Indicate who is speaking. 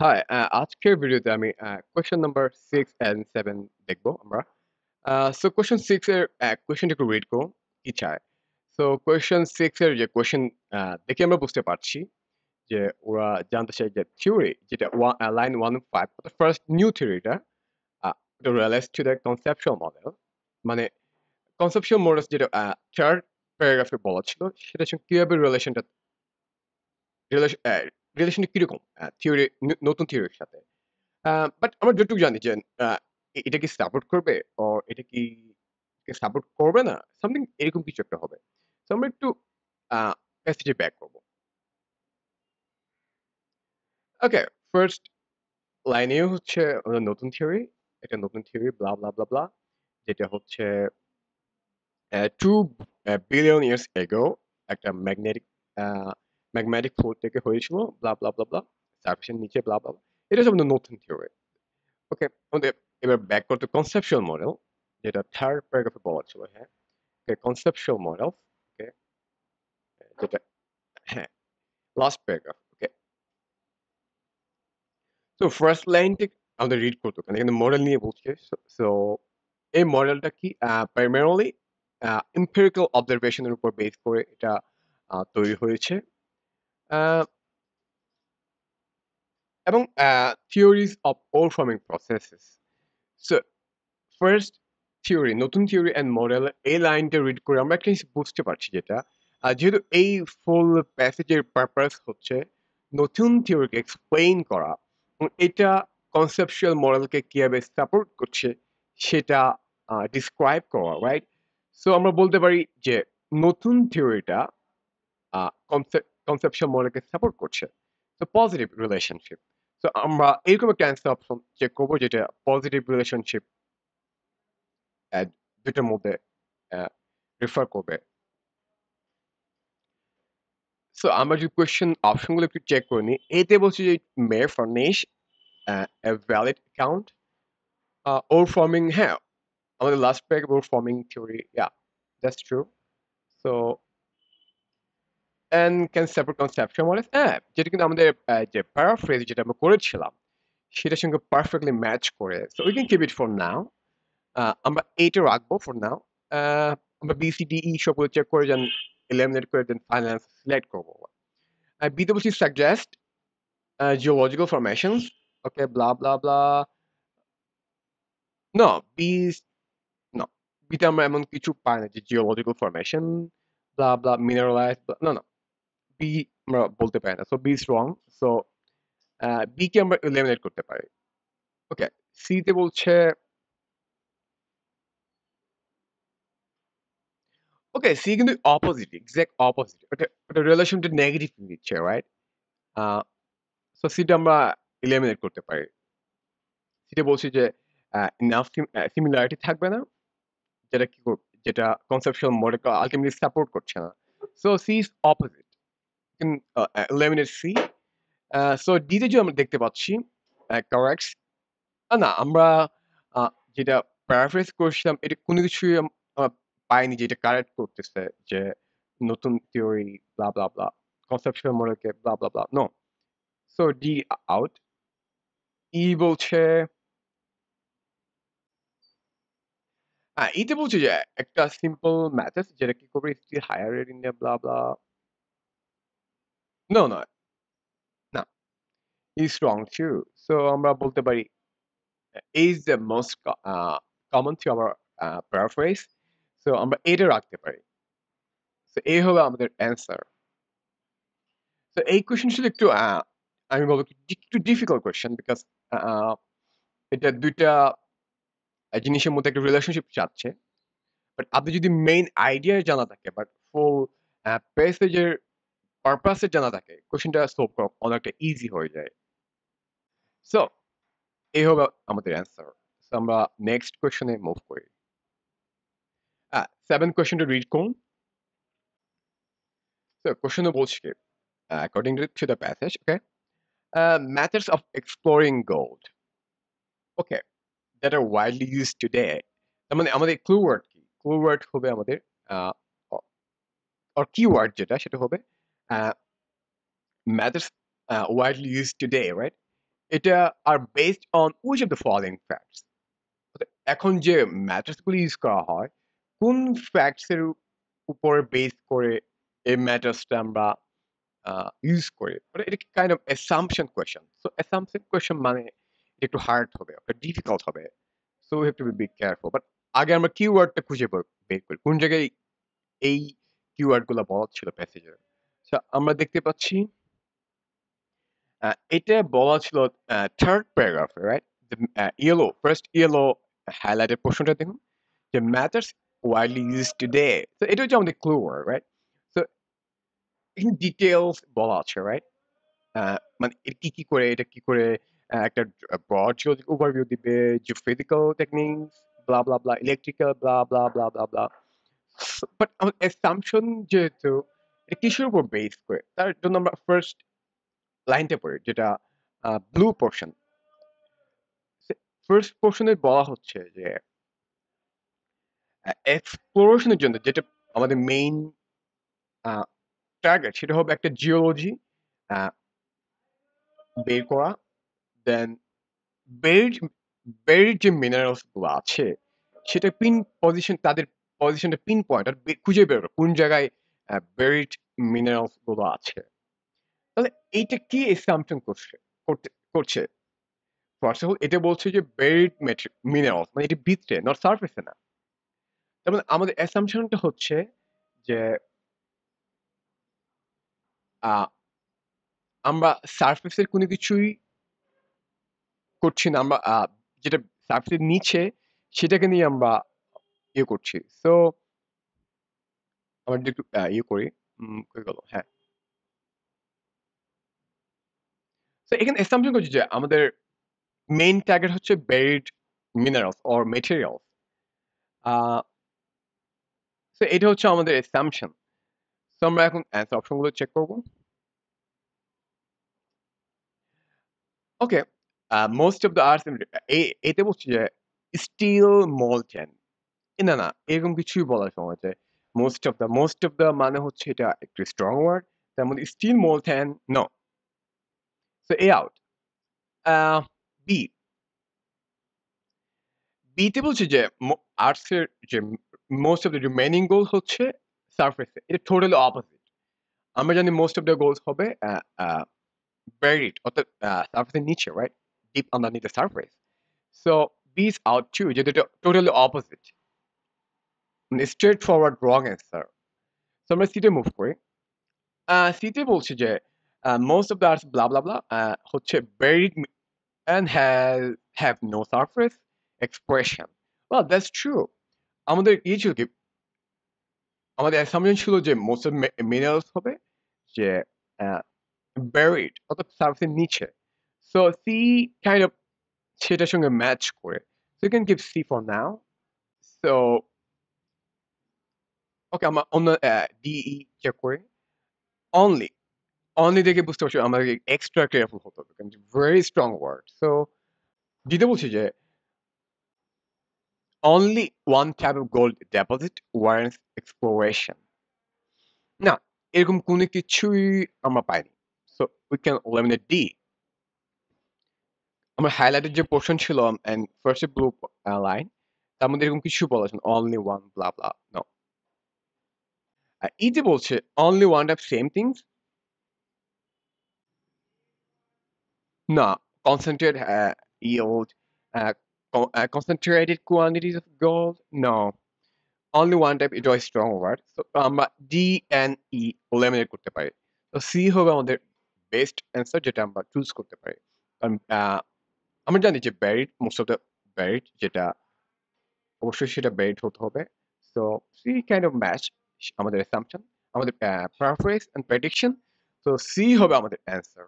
Speaker 1: High, আজকের ভিডিওতে আমি কোয়েশ্চেন নাম্বার 6 অ্যান্ড 7 দেখবো আমরা। সো কোয়েশ্চেন 6 এর কোয়েশ্চেনটা একটু রিড করুন কি চায়। সো কোয়েশ্চেন 6 এর যে কোয়েশ্চেন দেখে আমরা বুঝতে পারছি যে ওরা জানতে চায় যে থিওরি যেটা লাইন 1 5 ফার্স্ট নিউ থিওরিটা এটা realise to the conceptual model. মানে কনসেপচুয়াল মডেল যেটা থার্ড প্যারাগ্রাফে বলা ছিল সেটার সঙ্গে কিভাবে রিলেশনটা কিরকম থিওরি নতুন থিওরির সাথে। বাট আমরা যতটুকু জানি যে আ এটা কি সাপোর্ট করবে? এটা কি সাপোর্ট করবে না? সামথিং এরকম কিছু একটা হবে। সো আমরা একটু আ প্যাসেজে ব্যাক করব। ওকে, ফার্স্ট লাইনে হচ্ছে নতুন থিওরি, একটা নতুন থিওরি ব্লা, ব্লা, ব্লা, ব্লা যেটা হচ্ছে 2 বিলিয়ন ইয়ার্স এগো একটা আ ম্যাগমেটিক ফ্লো থেকে হয়েছিল ব্লা, ব্লা, ব্লা, ব্লা সারফেসের নিচে ব্লা, ব্লা, ব্লা। এটা হচ্ছে আমাদের নতুন থিওরি। ওকে, আমাদের এবার ব্যাক করতে কনসেপচুয়াল মডেল যেটা 3rd প্যারাগ্রাফে বলা ছিল, হ্যাঁ? ওকে, কনসেপচুয়াল মডেল, ওকে, যেটা হ্যাঁ, লাস্ট প্যারাগ্রাফ, ওকে। সো ফার্স্ট লাইনটি আমাদের রিড করতে হবে। কারণ এখানে মডেল নিয়ে বলছে। সো এই মডেলটা কি প্রাইমারিলি এম্পিরিক্যাল অবজারভেশন এর উপর বেস করে এটা তৈরি হয়েছে। আ এবং theories of all forming processes. So first theory, নতুন থিওরি অ্যান্ড মডেল এই লাইনটা রিড করে আমরা একটা জিনিস বুঝতে পারছি যেটা যেহেতু এই ফুল প্যাসেজের পারপাস হচ্ছে নতুন থিওরিকে এক্সপ্লেইন করা এবং এটা কনসেপচুয়াল মডেলকে কিভাবে সাপোর্ট করছে সেটা ডিসক্রাইব করা, রাইট? সো আমরা বলতে পারি যে নতুন থিওরিটা কনসেপচুয়াল মডেলকে সাপোর্ট করছে। তো পজিটিভ রিলেশনশিপ। তো আমরা এরকম একটা অ্যান্সার অপশন চেক করবো যেটা পজিটিভ রিলেশনশিপ ২ টার মধ্যে অ্যা রেফার করবে। সো আমরা যদি কোয়েশ্চেন অপশনগুলো একটু চেক করে নিই। এতে বলছে যে may furnish a valid account or forming, হ্যাঁ, আমাদের last paragraph or forming theory, yeah, that's true. So and can separate conceptual models, হ্যাঁ, যেটা কিন্তু আমাদের যে প্যারাফ্রেজ যেটা আমরা করেছিলাম সেটার সঙ্গে পারফেক্টলি ম্যাচ করে। So we can keep it for now. আমরা এইটা রাখবো for now. আ আমরা B, C, D, E সবগুলো চেক করে দেন এলিমিনেট করে দেন ফাইনাল অ্যান্সার সিলেক্ট করব। B তে বলছি suggest geological formations. Okay, blah blah blah. No, B is no. B তে আমরা এমন কিছু পাই না যে geological formation blah blah mineralized no no. B আমরা বলতে পারি না। So B is wrong. So B কে আমরা এলিমিনেট করতে পারি। ওকে, C তে বলছে ওকে, C কিন্তু অপোজিট, এক্সাক্ট অপোজিট। ওটা রিলেশনটা নেগেটিভ দিচ্ছে, রাইট? আ সো C টা আমরা এলিমিনেট করতে পারি। C তে বলছি যে এনাফ সিমিলারিটি থাকবে না। যেটা কি যেটা কনসেপচুয়াল মডেলকে আল্টিমেটলি সাপোর্ট করছে না। So C is opposite. In eliminate C. So D তে যে আমরা দেখতে পাচ্ছি কারেক্ট। না, আমরা আ যেটা প্যারাফ্রেজ করছিলাম এটা কোনো কিছুই আ পাইনি যে এটা কারেক্ট করতেছে যে নতুন theory blah, blah, blah. Conceptual মডেলকে blah, blah, blah. No. So ডি আউট। ই বলছে ই তে বলছে যে একটা সিম্পল মেথড যেটা কি করবে still higher in blah, blah. No, no, না। is wrong too. So আমরা বলতে পারি is the most common to our paraphrase. So আমরা এটা রাখতে পারি। So এই হলো আমাদের অ্যান্সার। তো এই কোয়েশ্চেন ছিল একটু আমি বলব একটু ডিফিকাল্ট কোয়েশ্চেন বিকজ আ এটা ২ টা জিনিসের মধ্যে একটা রিলেশনশিপ চাচ্ছে। বাট আপনি যদি মেইন আইডিয়া জানা থাকে বাট ফুল প্যাসেজের পারপাস এর জানা থাকে, কোয়েশ্চেনটা সলভ করা অনেকটা ইজি হয়ে যায়। সো এই হলো আমাদের অ্যান্সার। সো আমরা নেক্সট কোয়েশ্চেনে মুভ করি। 7 কোয়েশ্চেনটা রিড করুন। So question বলছে কি, according to the passage, okay, methods of exploring gold, okay, that are widely used today. তার মানে আমাদের ক্লু ওয়ার্ড কি? ক্লু ওয়ার্ড হবে আমাদের আ অ or keyword যেটা সেটা হবে আ methods widely used today, right? এটা আর based on which of the following facts এখন যে ম্যাট্রিক্স গুলো ইউজ করা হয় কোন ফ্যাক্টস এর উপরে বেস করে এই ম্যাট্রিক্সটা আমরা ইউজ করি মানে এটা kind of assumption question so assumption question মানে এটা একটু হার্ড হবে ডিফিকাল্ট হবে so we have to be careful but আগে আমরা কিওয়ার্ডটা খুঁজে বের করি কোন জায়গায় এই কিওয়ার্ড গুলো বলা ছিল প্যাসেজের আমরা দেখতে পাচ্ছি এটা বলা ছিল থার্ড প্যারাগ্রাফে right yellow first yellow highlighted পোর্শনটা দেখুন যে ম্যাটার্স widely used today তো এটা হচ্ছে আমাদের ক্লু ওয়ার্ড রাইট সো এখানে ডিটেলস বলা আছে রাইট মানে এটা কি করে এটা কি করে একটা ব্রড জিওলজিক ওভারভিউ দিবে geophysical techniques blah blah blah electrical blah blah blah blah blah but আমার অ্যাসাম্পশন যেহেতু এটা কিসের উপর বেস করে তার জন্য আমরা ফার্স্ট লাইনটা পড়ি যেটা ব্লু পোর্শন ফার্স্ট পোর্শনে বলা হচ্ছে যে এক্সপ্লোরেশনের জন্য যেটা আমাদের মেইন টার্গেট সেটা হবে একটা জিওলজি বের করা দেন বেরিড বেরিড যে মিনারেলস গুলো আছে সেটা পিন পজিশন তাদের পজিশনটা পিন পয়েন্ট আর খুঁজে বের করা কোন জায়গায় বেরিড মিনারেলস গুলো আছে তাহলে এইটা কি এক্সাম্পশন করছে ফার্স্ট অফ অল এটা বলছে যে বেরিড মিনারেলস মানে এটি ভিতরে নট সারফেসে না তার মানে আমাদের অ্যাসাম্পশনটা হচ্ছে যে আহ, আমরা সারফেসের কোনো কিছুই করছি না আমরা যেটা সারফেসের নিচে সেটাকে নিয়ে আমরা ইয়ে করছি সো আমরা যদি একটু ইয়ে করি কই গেল হ্যাঁ তো এখানে অ্যাসাম্পশন করছি যে আমাদের মেইন টার্গেট হচ্ছে বেরিড মিনারেলস অর মেটেরিয়ালস তো এটা হচ্ছে আমাদের অ্যাসাম্পশন তো আমরা এখন অ্যান্সার অপশনগুলো চেক করবো ওকে মোস্ট অফ দ্য আর্টস এতে বলছি যে স্টিল মলটেন না না এরকম কিছুই বলার সময় যে মোস্ট অফ দ্য মানে হচ্ছে এটা একটু স্ট্রং ওয়ার্ড তার মধ্যে still molten no so a out B বিতে বলছে যে আর্টস এর যে most of the remaining gold হচ্ছে সারফেসে এটা টোটালি অপোজিট আমরা জানি মোস্ট অফ দ্য গোলস হবে buried অর্থাৎ সারফেসের নিচে right deep underneath the surface so B is out too যেটা টোটালি অপোজিট মানে straightforward wrong answer so আমরা সিটে মুভ করি সিতে বলছে যে most of the arts blah blah ব্লা হচ্ছে buried and have no surface expression well that's true আমাদের ইয়ে ছিল কি আমাদের অ্যাসাম্পশন ছিল যে মোস্ট অফ মিনারেলস হবে যে buried অর্থাৎ সার্ফেসের নিচে সো সি কাইন্ড অফ সেটার সঙ্গে ম্যাচ করে so you can give C for now so okay আমরা অন্য ডিই চেক করি অনলি অনলি দেখে বুঝতে পারছি আমাদের এক্সট্রা কেয়ারফুল হতে হবে কারণ ভেরি স্ট্রং ওয়ার্ড সো দিতে বলছি যে only one type of gold deposit warrants exploration না এরকম কোনো কিছুই আমরা পাইনি so we can eliminate D আমার হাইলাইটেড যে পোর্শন ছিল এন্ড ফার্স্ট ব্লু লাইন তার মধ্যে এরকম কিছু বলা আছে অনলি ওয়ান ব্লা ব্লা নো ইতে বলছে only one type same things না concentrated yield uh, concentrated quantities of gold no only one type এটা স্ট্রং ওয়ার্ড সো আমরা ডি এন্ড ই eliminate করতে পারি তো সি হবে আমাদের বেস্ট অ্যান্সার যেটা আমরা চুজ করতে পারি কারণ আমরা জানি যে buried most of the buried যেটা অবশ্যই সেটা ব্যারিড হতে হবে so C kind of match আমাদের অ্যাসাম্পশন আমাদের প্রেফারেন্স এন্ড প্রেডিকশন তো সি হবে আমাদের অ্যান্সার